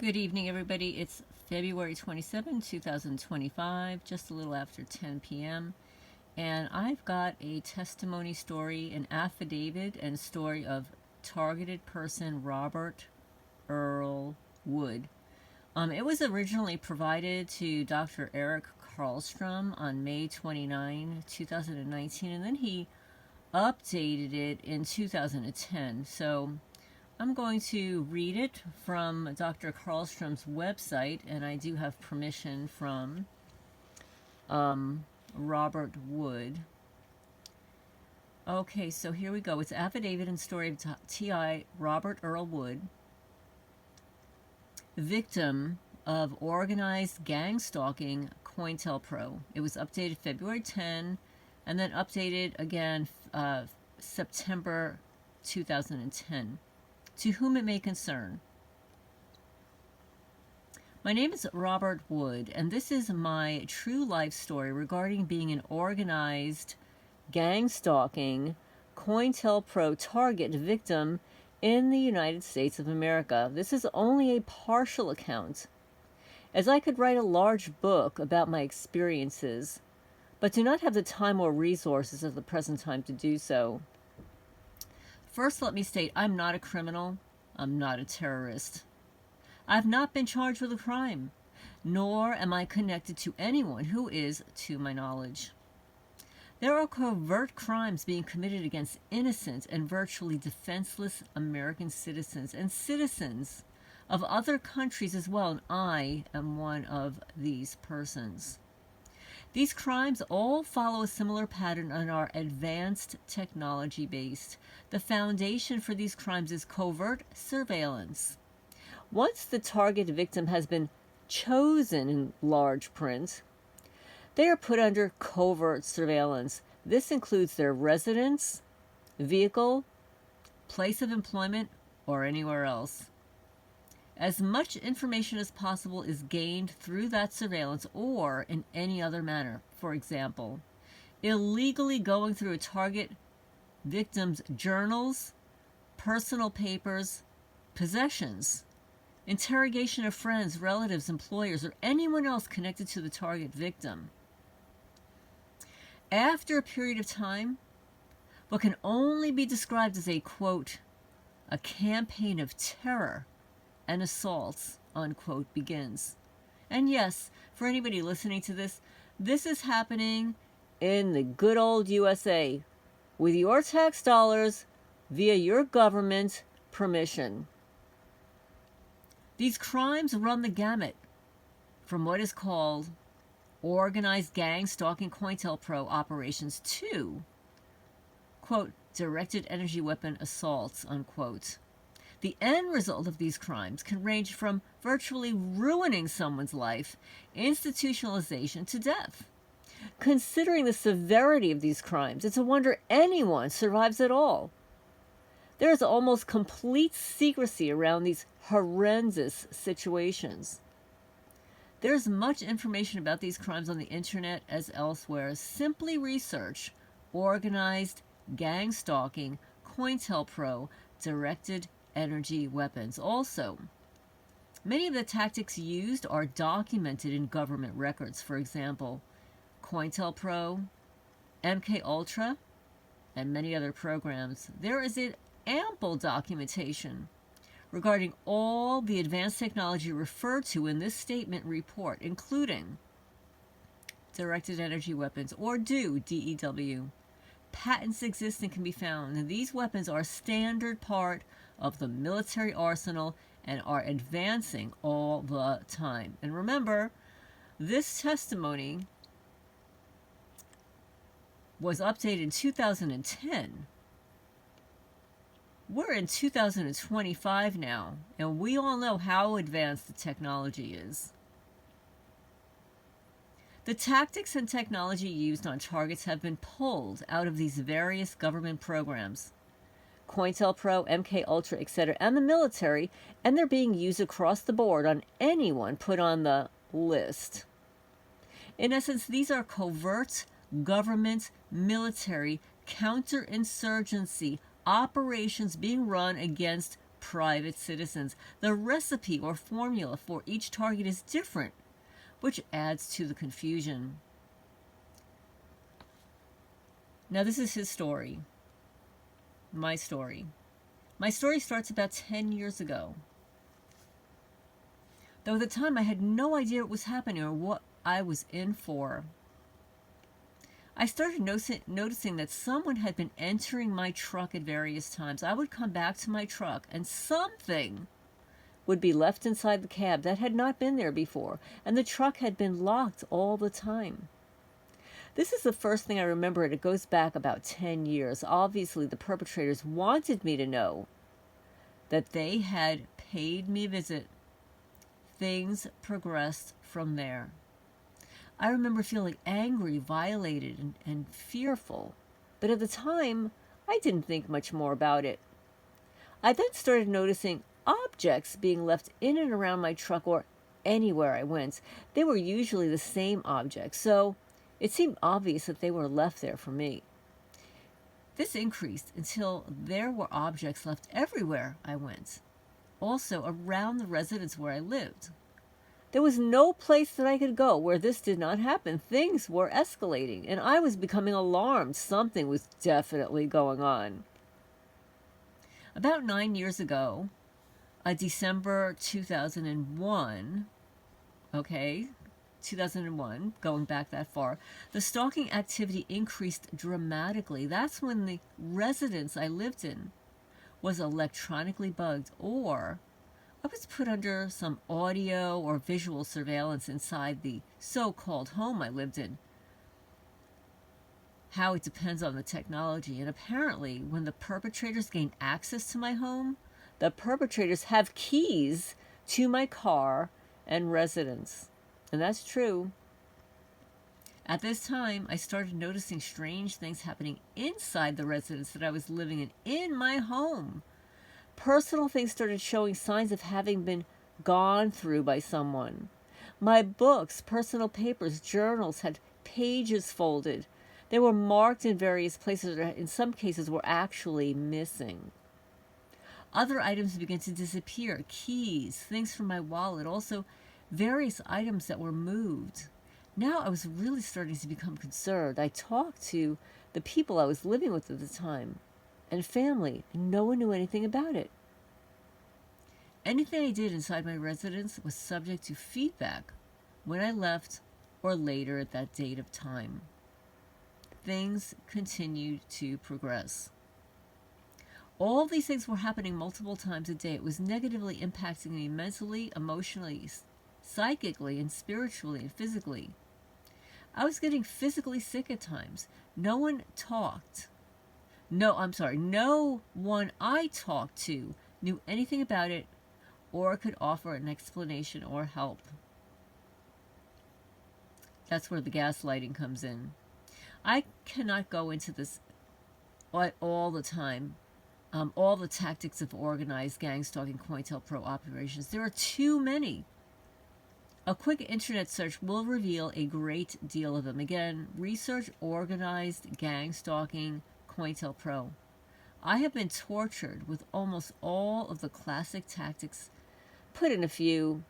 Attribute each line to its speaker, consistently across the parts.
Speaker 1: Good evening, everybody. It's February 27, 2025, just a little after 10 p.m. And I've got a testimony story, an affidavit, and story of targeted person Robert Earle Wood. It was originally provided to Dr. Eric Karlstrom on May 29, 2019, and then he updated it in 2010. So I'm going to read it from Dr. Karlstrom's website, and I do have permission from Robert Wood. Okay, so here we go. It's Affidavit and Story of T.I. Robert Earle Wood, victim of organized gang-stalking Cointelpro. It was updated February 10, and then updated again September 2010. To whom it may concern. My name is Robert Wood, and this is my true life story regarding being an organized gang-stalking Cointelpro target victim in the United States of America. This is only a partial account, as I could write a large book about my experiences, but do not have the time or resources at the present time to do so. First, let me state, I'm not a criminal. I'm not a terrorist. I've not been charged with a crime, nor am I connected to anyone who is, to my knowledge. There are covert crimes being committed against innocent and virtually defenseless American citizens and citizens of other countries as well, and I am one of these persons. These crimes all follow a similar pattern and are advanced technology based. The foundation for these crimes is covert surveillance. Once the target victim has been chosen in large print, they are put under covert surveillance. This includes their residence, vehicle, place of employment, or anywhere else. As much information as possible is gained through that surveillance or in any other manner. For example, illegally going through a target victim's journals, personal papers, possessions, interrogation of friends, relatives, employers, or anyone else connected to the target victim. After a period of time, what can only be described as a, quote, a campaign of terror and assaults, unquote, begins. And yes, for anybody listening to this, this is happening in the good old USA with your tax dollars via your government permission. These crimes run the gamut from what is called organized gang stalking Cointelpro operations to, quote, directed energy weapon assaults, unquote. The end result of these crimes can range from virtually ruining someone's life, institutionalization, to death. Considering the severity of these crimes, it's a wonder anyone survives at all. There is almost complete secrecy around these horrendous situations. There is much information about these crimes on the internet as elsewhere. Simply research organized gang stalking Cointelpro directed energy weapons. Also, many of the tactics used are documented in government records. For example, Cointelpro, MKUltra, and many other programs. There is an ample documentation regarding all the advanced technology referred to in this statement report, including directed energy weapons, or DEW. Patents exist and can be found, and these weapons are a standard part of the military arsenal and are advancing all the time. And remember, this testimony was updated in 2010. We're in 2025 now, and we all know how advanced the technology is. The tactics and technology used on targets have been pulled out of these various government programs, Cointelpro, MKUltra, etc., and the military, and they're being used across the board on anyone put on the list. In essence, these are covert government, military, counterinsurgency operations being run against private citizens. The recipe or formula for each target is different, which adds to the confusion. Now, this is his story. My story. My story starts about 10 years ago. Though at the time I had no idea what was happening or what I was in for. I started noticing that someone had been entering my truck at various times. I would come back to my truck and something would be left inside the cab that had not been there before, and the truck had been locked all the time. This is the first thing I remember, and it goes back about 10 years. Obviously, the perpetrators wanted me to know that they had paid me a visit. Things progressed from there. I remember feeling angry, violated, and fearful, but at the time, I didn't think much more about it. I then started noticing objects being left in and around my truck or anywhere I went. They were usually the same objects, so it seemed obvious that they were left there for me. This increased until there were objects left everywhere I went, also around the residence where I lived. There was no place that I could go where this did not happen. Things were escalating, and I was becoming alarmed. Something was definitely going on. About 9 years ago, December 2001, 2001, going back that far, the stalking activity increased dramatically. That's when the residence I lived in was electronically bugged, or I was put under some audio or visual surveillance inside the so-called home I lived in. How it depends on the technology. And apparently, when the perpetrators gain access to my home, the perpetrators have keys to my car and residence. And that's true. At this time, I started noticing strange things happening inside the residence that I was living in my home. Personal things started showing signs of having been gone through by someone. My books, personal papers, journals had pages folded. They were marked in various places, or in some cases were actually missing. Other items began to disappear, keys, things from my wallet, also various items that were moved. Now I was really starting to become concerned. I talked to the people I was living with at the time and family, and no one knew anything about it. Anything I did inside my residence was subject to feedback when I left or later at that date of time. Things continued to progress. All these things were happening multiple times a day. It was negatively impacting me mentally, emotionally, psychically, and spiritually, and physically. I was getting physically sick at times. No one I talked to knew anything about it or could offer an explanation or help. That's where the gaslighting comes in. I cannot go into this all the time, all the tactics of organized gang-stalking Cointelpro operations. There are too many. A quick internet search will reveal a great deal of them. Again, research organized gang-stalking Cointelpro. I have been tortured with almost all of the classic tactics, put in a few.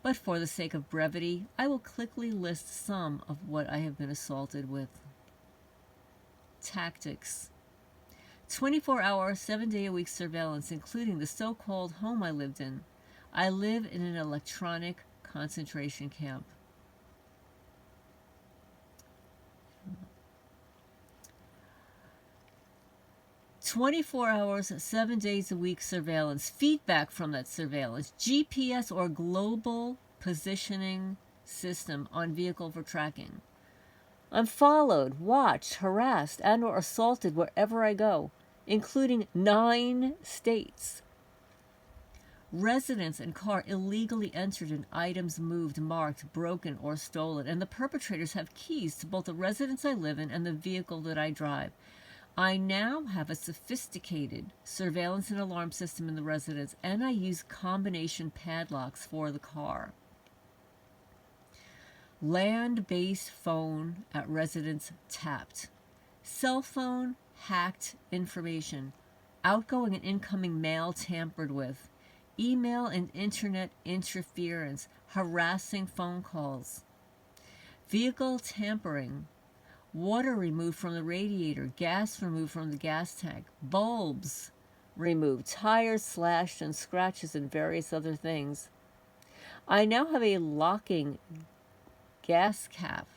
Speaker 1: But for the sake of brevity, I will quickly list some of what I have been assaulted with. Tactics. 24-hour, 7-day-a-week surveillance, including the so-called home I lived in. I live in an electronic concentration camp. "24 hours, 7 days a week surveillance, feedback from that surveillance, GPS or global positioning system on vehicle for tracking. I'm followed, watched, harassed, and or assaulted wherever I go, including 9 states. Residence and car illegally entered and items moved, marked, broken, or stolen, and the perpetrators have keys to both the residence I live in and the vehicle that I drive. I now have a sophisticated surveillance and alarm system in the residence, and I use combination padlocks for the car. Land-based phone at residence tapped. Cell phone hacked information. outgoing and incoming mail tampered with, email and internet interference, harassing phone calls, vehicle tampering, water removed from the radiator, gas removed from the gas tank, bulbs removed, tires slashed, and scratches, and various other things. I now have a locking gas cap,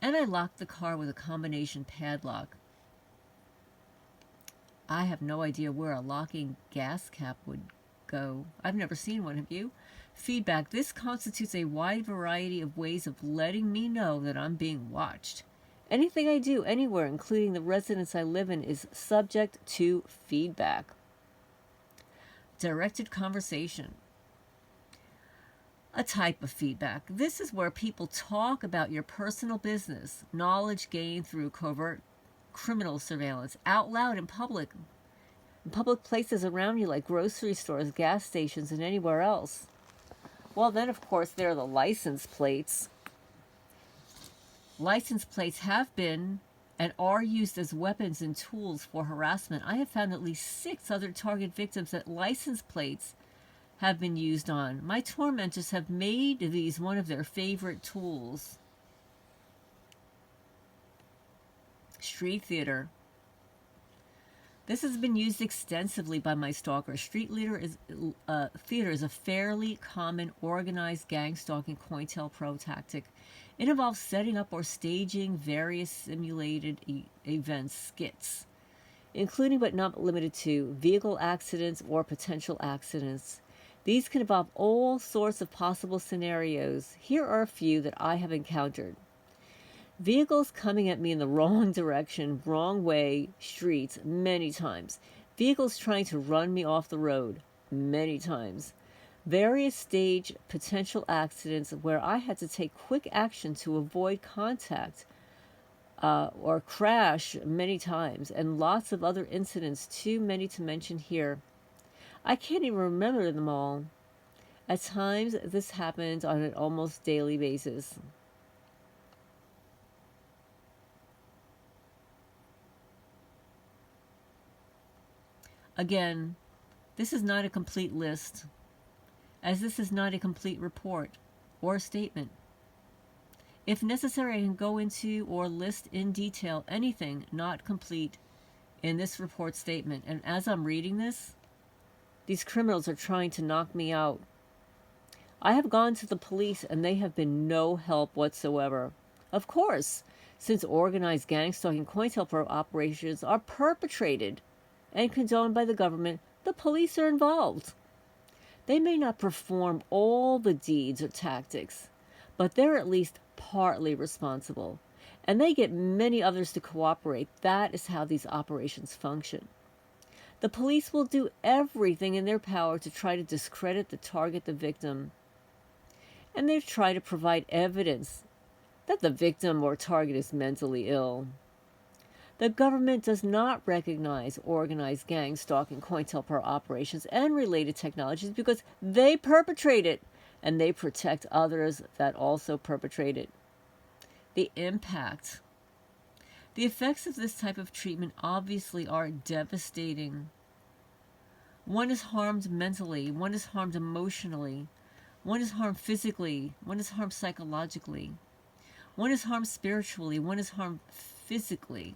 Speaker 1: and I locked the car with a combination padlock. I have no idea where a locking gas cap would go. I've never seen one, have you? Feedback. This constitutes a wide variety of ways of letting me know that I'm being watched. Anything I do anywhere, including the residence I live in, is subject to feedback. Directed conversation. A type of feedback. This is where people talk about your personal business, knowledge gained through covert criminal surveillance, out loud in public places around you like grocery stores, gas stations, and anywhere else. Well, then, of course, there are the license plates. License plates have been and are used as weapons and tools for harassment. I have found at least 6 other target victims that license plates have been used on. My tormentors have made these one of their favorite tools. Street theater. This has been used extensively by my stalkers. Street theater is a fairly common organized gang-stalking Cointelpro tactic. It involves setting up or staging various simulated events, skits, including but not limited to vehicle accidents or potential accidents. These can involve all sorts of possible scenarios. Here are a few that I have encountered. Vehicles coming at me in the wrong direction, wrong way, streets, many times. Vehicles trying to run me off the road, many times. Various stage potential accidents where I had to take quick action to avoid contact or crash many times, and lots of other incidents, too many to mention here. I can't even remember them all. At times, this happened on an almost daily basis. Again, this is not a complete list, as this is not a complete report or statement. If necessary, I can go into or list in detail anything not complete in this report statement. And as I'm reading this, these criminals are trying to knock me out. I have gone to the police and they have been no help whatsoever. Of course, since organized gang-stalking Cointelpro operations are perpetrated and condoned by the government, the police are involved. They may not perform all the deeds or tactics, but they're at least partly responsible, and they get many others to cooperate. That is how these operations function. The police will do everything in their power to try to discredit the target, the victim, and they try to provide evidence that the victim or target is mentally ill. The government does not recognize organized gang-stalking Cointelpro operations and related technologies because they perpetrate it, and they protect others that also perpetrate it. The impact. The effects of this type of treatment obviously are devastating. One is harmed mentally, one is harmed emotionally, one is harmed physically, one is harmed psychologically, one is harmed spiritually, one is harmed physically.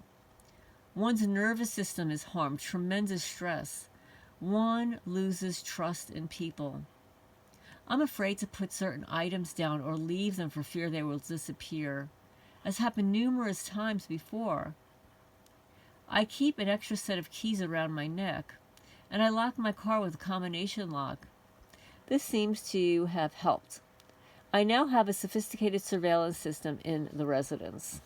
Speaker 1: One's nervous system is harmed, tremendous stress. One loses trust in people. I'm afraid to put certain items down or leave them for fear they will disappear, as happened numerous times before. I keep an extra set of keys around my neck, and I lock my car with a combination lock. This seems to have helped. I now have a sophisticated surveillance system in the residence.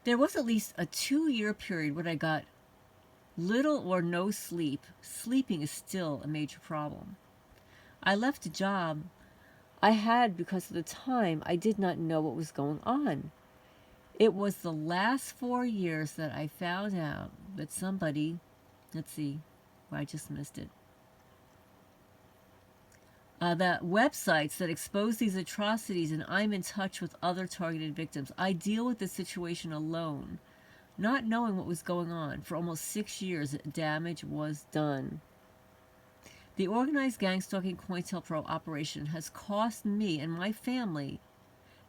Speaker 1: There was at least a 2-year period when I got little or no sleep. Sleeping is still a major problem. I left a job I had because at the time I did not know what was going on. It was the last 4 years that I found out that somebody, let's see, I just missed it. That websites that expose these atrocities, and I'm in touch with other targeted victims. I deal with this situation alone. Not knowing what was going on for almost 6 years, damage was done. The organized gang-stalking Cointelpro operation has cost me and my family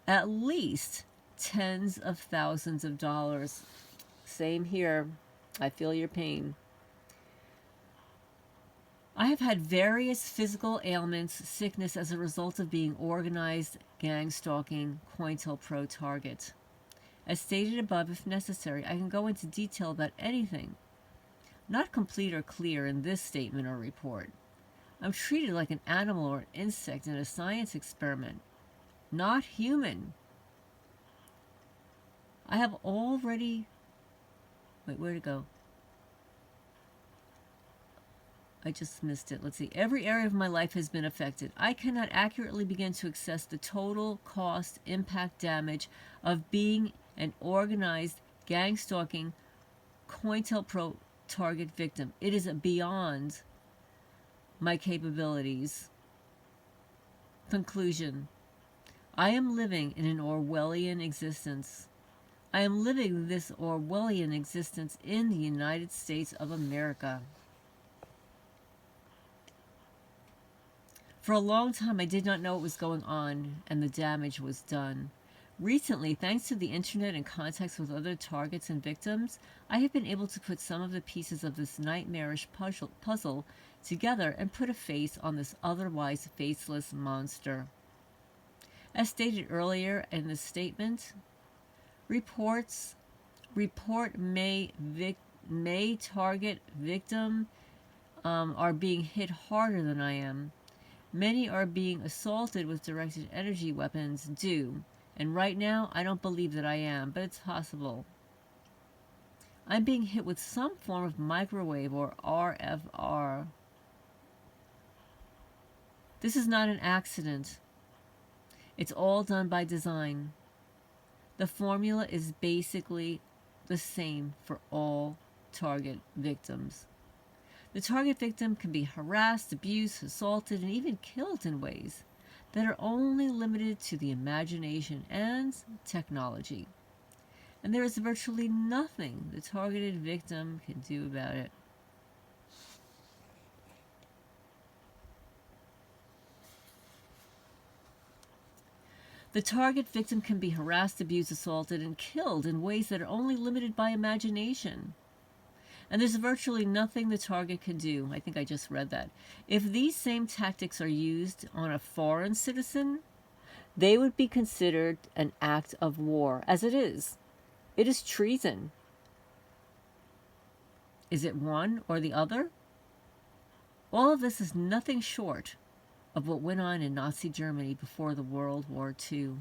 Speaker 1: at least tens of thousands of dollars. Same here. I feel your pain. I have had various physical ailments, sickness as a result of being organized gang-stalking Cointelpro target. As stated above, if necessary, I can go into detail about anything not complete or clear in this statement or report. I'm treated like an animal or an insect in a science experiment, not human. I have already... Wait, where'd it go? I just missed it. Let's see. Every area of my life has been affected. I cannot accurately begin to assess the total cost, impact, damage of being an organized gang-stalking Cointelpro target victim. It is beyond my capabilities. Conclusion. I am living in an Orwellian existence. I am living this Orwellian existence in the United States of America. For a long time, I did not know what was going on, and the damage was done. Recently, thanks to the internet and contacts with other targets and victims, I have been able to put some of the pieces of this nightmarish puzzle together and put a face on this otherwise faceless monster. As stated earlier in the statement, report may target victim are being hit harder than I am. Many are being assaulted with directed energy weapons and right now I don't believe that I am, but it's possible. I'm being hit with some form of microwave or RFR. This is not an accident. It's all done by design. The formula is basically the same for all target victims. The target victim can be harassed, abused, assaulted, and even killed in ways that are only limited to the imagination and technology. And there is virtually nothing the targeted victim can do about it. The target victim can be harassed, abused, assaulted, and killed in ways that are only limited by imagination. And there's virtually nothing the target can do. I think I just read that. If these same tactics are used on a foreign citizen, they would be considered an act of war, as it is. It is treason. Is it one or the other? All of this is nothing short of what went on in Nazi Germany before the World War II.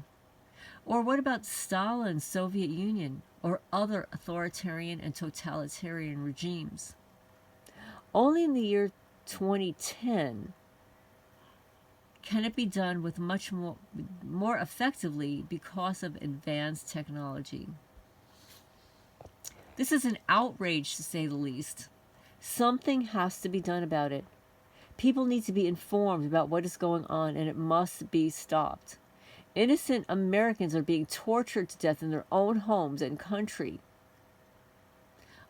Speaker 1: Or what about Stalin's Soviet Union or other authoritarian and totalitarian regimes? Only in the year 2010 can it be done with much more effectively because of advanced technology. This is an outrage, to say the least. Something has to be done about it. People need to be informed about what is going on, and it must be stopped. Innocent Americans are being tortured to death in their own homes and country.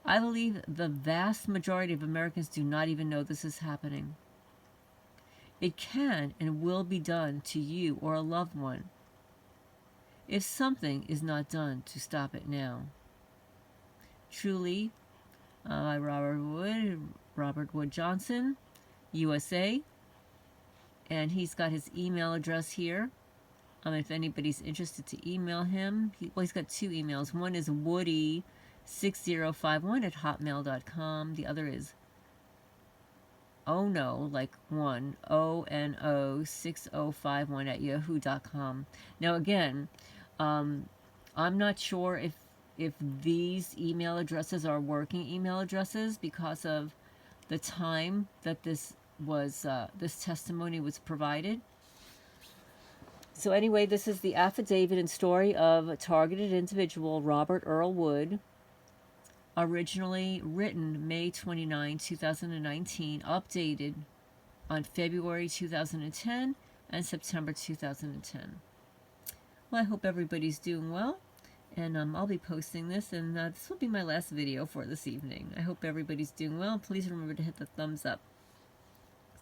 Speaker 1: I believe the vast majority of Americans do not even know this is happening. It can and will be done to you or a loved one if something is not done to stop it now. Truly, Robert Wood Johnson, USA, and he's got his email address here. If anybody's interested to email him, he's got two emails. One is woody6051@hotmail.com. The other is ono, like one, ONO6051@yahoo.com. Now again, I'm not sure if these email addresses are working email addresses because of the time that this testimony was provided. So anyway, this is the affidavit and story of a targeted individual, Robert Earle Wood, originally written May 29, 2019, updated on February 2010 and September 2010. Well, I hope everybody's doing well. And I'll be posting this, and this will be my last video for this evening. I hope everybody's doing well. Please remember to hit the thumbs up.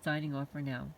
Speaker 1: Signing off for now.